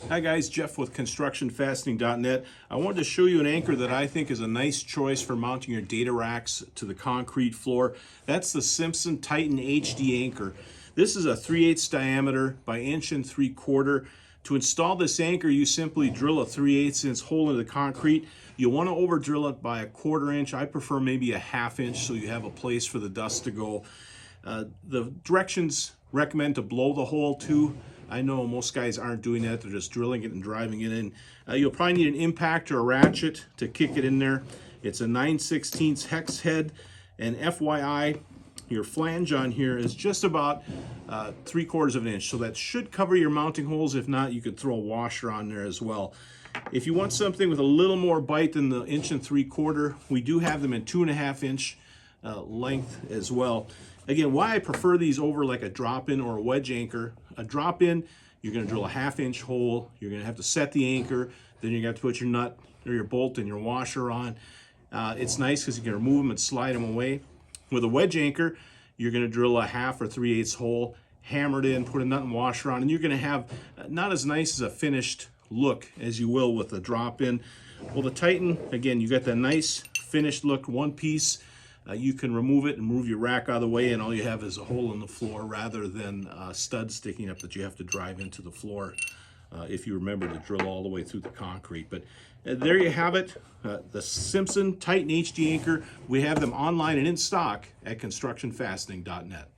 Hi guys, Jeff with ConstructionFastening.net. I wanted to show you an anchor that I think is a nice choice for mounting your data racks to the concrete floor. That's the Simpson Titen HD anchor. This is a 3/8 diameter by 1 3/4. To install this anchor, you simply drill a 3/8 inch hole into the concrete. You'll want to over drill it by 1/4 inch. I prefer maybe a 1/2 inch so you have a place for the dust to go. The directions recommend to blow the hole too. I know most guys aren't doing that. They're just drilling it and driving it in. You'll probably need an impact or a ratchet to kick it in there. It's a 9/16 hex head. And FYI, your flange on here is just about 3/4 of an inch. So that should cover your mounting holes. If not, you could throw a washer on there as well. If you want something with a little more bite than the 1 3/4, we do have them in 2.5 inch length as well. Again, why I prefer these over like a drop-in or a wedge anchor. A drop-in, you're going to drill a 1/2 inch hole. You're going to have to set the anchor. Then you're going to have to put your nut or your bolt and your washer on. It's nice because you can remove them and slide them away. With a wedge anchor, you're going to drill a 1/2 or 3/8 hole, hammer it in, put a nut and washer on, and you're going to have not as nice as a finished look as you will with the drop-in. Well, the Titen, again, you got that nice finished look, one piece. You can remove it and move your rack out of the way, and all you have is a hole in the floor rather than studs sticking up that you have to drive into the floor if you remember to drill all the way through the concrete. But there you have it, the Simpson Titen HD anchor. We have them online and in stock at ConstructionFastening.net.